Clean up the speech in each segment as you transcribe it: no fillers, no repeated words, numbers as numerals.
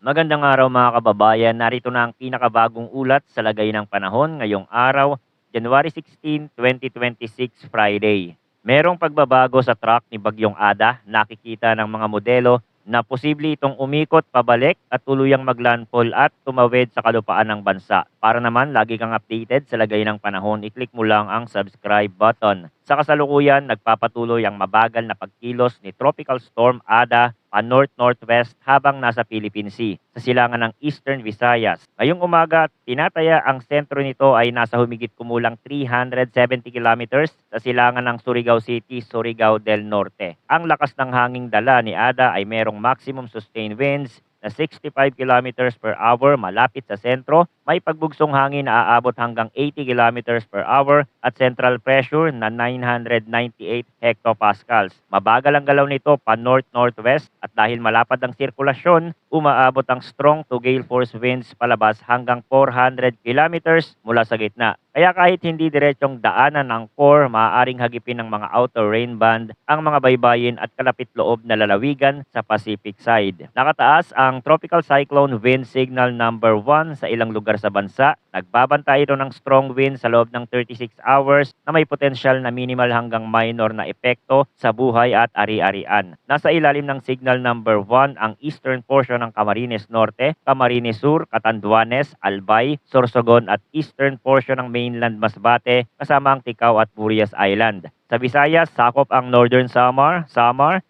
Magandang araw mga kababayan. Narito na ang pinakabagong ulat sa lagay ng panahon ngayong araw, January 16, 2026, Friday. Merong pagbabago sa track ni Bagyong Ada. Nakikita ng mga modelo na posible itong umikot pabalik at tuluyang maglandfall at tumawid sa kalupaan ng bansa. Para naman lagi kang updated sa lagay ng panahon, i-click mo lang ang subscribe button. Sa kasalukuyan, nagpapatuloy ang mabagal na pagkilos ni Tropical Storm Ada pa north-northwest habang nasa Philippine Sea sa silangan ng Eastern Visayas. Ngayong umaga, tinataya ang sentro nito ay nasa humigit kumulang 370 kilometers sa silangan ng Surigao City, Surigao del Norte. Ang lakas ng hanging dala ni Ada ay merong maximum sustained winds na 65 kilometers per hour malapit sa sentro, may pagbugsong hangin na aabot hanggang 80 kilometers per hour at central pressure na 998 hectopascals. Mabagal ang galaw nito pa north-northwest at dahil malapad ang sirkulasyon, umaabot ang strong to gale force winds palabas hanggang 400 kilometers mula sa gitna. Kaya kahit hindi diretsong daanan ng core, maaaring hagipin ng mga outer rain band ang mga baybayin at kalapit loob na lalawigan sa Pacific side. Nakataas ang Tropical Cyclone Wind Signal number 1 sa ilang lugar sa bansa. Nagbabantay ito ng strong wind sa loob ng 36 hours na may potensyal na minimal hanggang minor na epekto sa buhay at ari-arian. Nasa ilalim ng signal number 1 ang eastern portion ng Camarines Norte, Camarines Sur, Catanduanes, Albay, Sorsogon at eastern portion ng mainland Masbate kasama ang Ticao at Burias Island. Sa Visayas, sakop ang Northern Samar,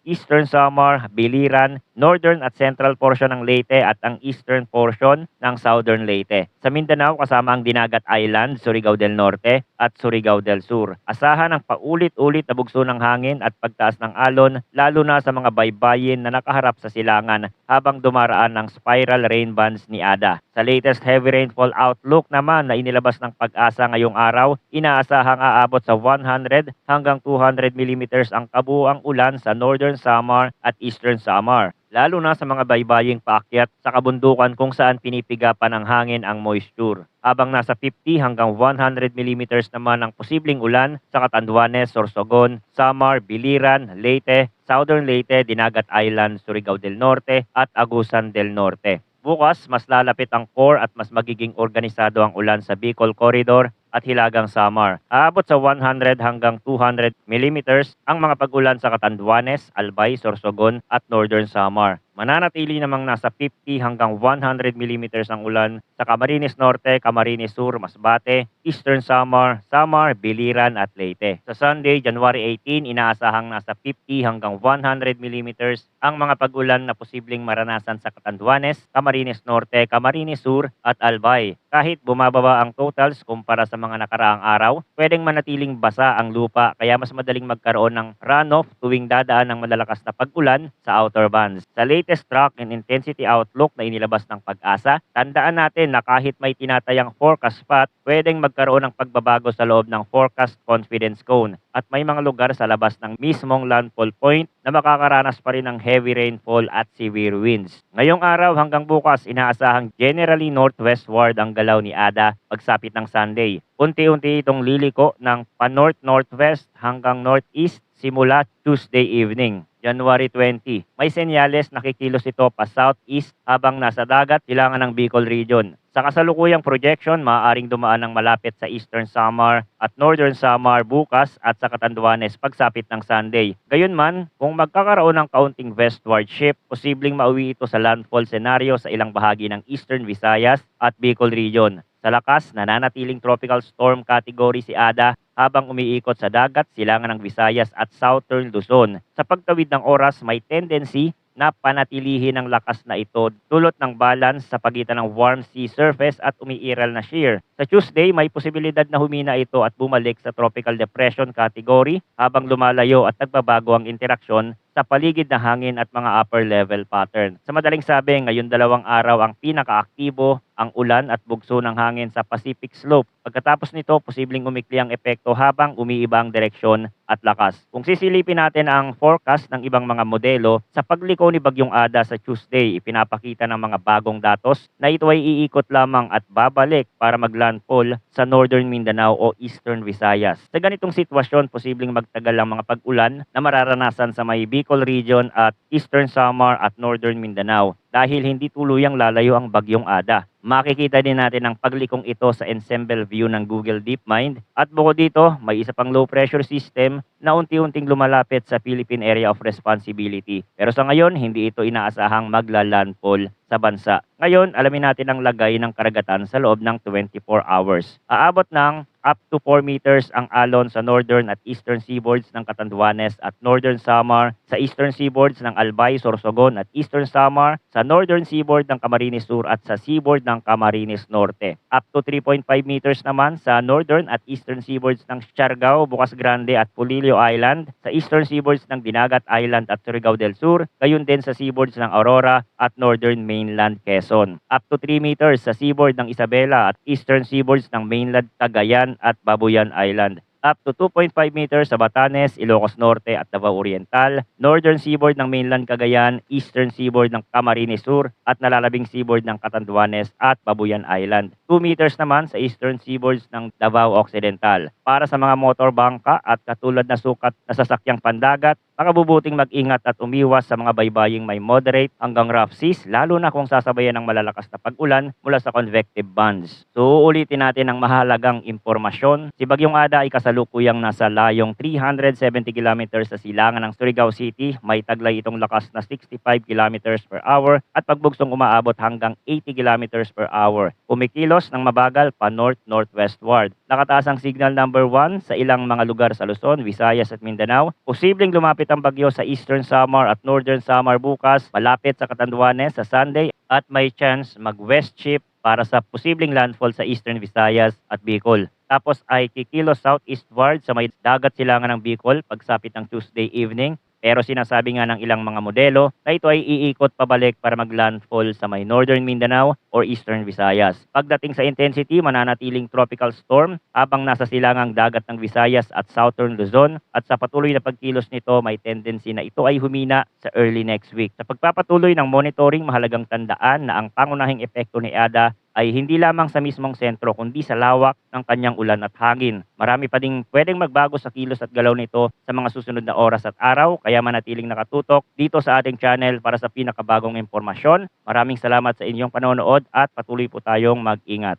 Eastern Samar, Biliran, Northern at Central portion ng Leyte at ang Eastern portion ng Southern Leyte. Sa Mindanao, kasama ang Dinagat Island, Surigao del Norte at Surigao del Sur. Asahan ang paulit-ulit na bugso ng hangin at pagtaas ng alon, lalo na sa mga baybayin na nakaharap sa silangan habang dumaraan ang spiral rain bands ni Ada. Sa latest heavy rainfall outlook naman na inilabas ng Pag-asa ngayong araw, inaasahang aabot sa 100 hanggang 200 millimeters ang kabuuang ulan sa Northern Samar at Eastern Samar, lalo na sa mga baybaying paakyat sa kabundukan kung saan pinipiga pa ng hangin ang moisture. Habang nasa 50 hanggang 100 millimeters naman ang posibleng ulan sa Catanduanes, Sorsogon, Samar, Biliran, Leyte, Southern Leyte, Dinagat Island, Surigao del Norte at Agusan del Norte. Bukas, mas lalapit ang core at mas magiging organisado ang ulan sa Bicol Corridor at Hilagang Samar. Aabot sa 100 hanggang 200 millimeters ang mga pag-ulan sa Catanduanes, Albay, Sorsogon at Northern Samar. Mananatili namang nasa 50 hanggang 100 millimeters ang ulan sa Camarines Norte, Camarines Sur, Masbate, Eastern Samar, Samar, Biliran at Leyte. Sa Sunday, January 18, inaasahang nasa 50 hanggang 100 millimeters ang mga pag-ulan na posibleng maranasan sa Catanduanes, Camarines Norte, Camarines Sur at Albay. Kahit bumababa ang totals kumpara sa mga nakaraang araw, pwedeng manatiling basa ang lupa kaya mas madaling magkaroon ng runoff tuwing dadaan ng malalakas na pag-ulan sa outer bands. Sa latest track and intensity outlook na inilabas ng Pag-asa, tandaan natin na kahit may tinatayang forecast spot, pwedeng magkaroon ng pagbabago sa loob ng forecast confidence cone at may mga lugar sa labas ng mismong landfall point na makakaranas pa rin ng heavy rainfall at severe winds. Ngayong araw hanggang bukas, inaasahang generally northwestward ang galaw ni Ada pagsapit ng Sunday. Unti-unti itong liliko ng pa-north-northwest hanggang northeast simula Tuesday evening, January 20. May senyales na kikilos ito pa southeast habang nasa dagat silangan ng Bicol region. Sa kasalukuyang projection, maaaring dumaan ng malapit sa Eastern Samar at Northern Samar bukas at sa Catanduanes pagsapit ng Sunday. Gayunman, kung magkakaroon ng kaunting westward shift, posibleng mauwi ito sa landfall scenario sa ilang bahagi ng Eastern Visayas at Bicol region. Sa lakas, nananatiling tropical storm category si Ada habang umiikot sa dagat, silangan ng Visayas at Southern Luzon. Sa pagtawid ng oras, may tendency na panatilihin ang lakas na ito dulot ng balance sa pagitan ng warm sea surface at umiiral na shear. Sa Tuesday, may posibilidad na humina ito at bumalik sa tropical depression category habang lumalayo at nagbabago ang interaksyon sa paligid na hangin at mga upper level pattern. Sa madaling sabi, ngayon 2 araw ang pinakaaktibo ang ulan at bugso ng hangin sa Pacific Slope. Pagkatapos nito, posibleng umikli ang epekto habang umiiba ang direksyon at lakas. Kung sisilipin natin ang forecast ng ibang mga modelo, sa pagliko ni Bagyong Ada sa Tuesday, ipinapakita ng mga bagong datos na ito ay iikot lamang at babalik para maglandfall sa Northern Mindanao o Eastern Visayas. Sa ganitong sitwasyon, posibleng magtagal ang mga pag-ulan na mararanasan sa may Bicol Bicol region at Eastern Samar at Northern Mindanao dahil hindi tuluyang lalayo ang bagyong Ada. Makikita din natin ang paglikong ito sa ensemble view ng Google DeepMind at bukod dito, may isa pang low pressure system na unti-unting lumalapit sa Philippine Area of Responsibility. Pero sa ngayon, hindi ito inaasahang maglalandfall sa bansa. Ngayon, alamin natin ang lagay ng karagatan sa loob ng 24 hours. Aabot ng up to 4 meters ang alon sa northern at eastern seaboards ng Catanduanes at northern Samar, sa eastern seaboards ng Albay, Sorsogon at eastern Samar, sa northern seaboard ng Camarines Sur at sa seaboard ng Camarines Norte. Up to 3.5 meters naman sa northern at eastern seaboards ng Siargao, Bocas Grande at Polillo Island, sa eastern seaboards ng Dinagat Island at Surigao del Sur, gayon din sa seaboards ng Aurora at northern mainland Quezon. Up to 3 meters sa seaboard ng Isabela at eastern seaboards ng mainland Cagayan at Babuyan Island. Up to 2.5 meters sa Batanes, Ilocos Norte at Davao Oriental, northern seaboard ng mainland Cagayan, eastern seaboard ng Camarines Sur at nalalabing seaboard ng Catanduanes at Babuyan Island. 2 meters naman sa eastern seaboards ng Davao Occidental. Para sa mga motor bangka at katulad na sukat na sasakyang pandagat, makabubuting mag-ingat at umiwas sa mga baybaying may moderate hanggang rough seas, lalo na kung sasabayan ng malalakas na pag-ulan mula sa convective bands. So uulitin natin ang mahalagang impormasyon. Si Bagyong Ada ay kasalukuyang nasa layong 370 kilometers sa silangan ng Surigao City. May taglay itong lakas na 65 kilometers per hour at pagbugsong umaabot hanggang 80 kilometers per hour. Kumikilos ng mabagal pa north-northwestward. Nakataas ang signal number 1 sa ilang mga lugar sa Luzon, Visayas at Mindanao. Posibleng lumapit ang bagyo sa Eastern Samar at Northern Samar bukas, malapit sa Catanduanes sa Sunday at may chance mag-west shift para sa posibleng landfall sa Eastern Visayas at Bicol. Tapos ay kikilos southeastward sa may dagat silangan ng Bicol pagsapit ng Tuesday evening. Pero sinasabi nga ng ilang mga modelo na ito ay iikot pabalik para mag-landfall sa may Northern Mindanao or Eastern Visayas. Pagdating sa intensity, mananatiling tropical storm habang nasa silangang dagat ng Visayas at Southern Luzon at sa patuloy na pagkilos nito may tendency na ito ay humina sa early next week. Sa pagpapatuloy ng monitoring, mahalagang tandaan na ang pangunahing epekto ni Ada ay hindi lamang sa mismong sentro kundi sa lawak ng kanyang ulan at hangin. Marami pa ding pwedeng magbago sa kilos at galaw nito sa mga susunod na oras at araw, kaya manatiling nakatutok dito sa ating channel para sa pinakabagong impormasyon. Maraming salamat sa inyong panonood at patuloy po tayong mag-ingat.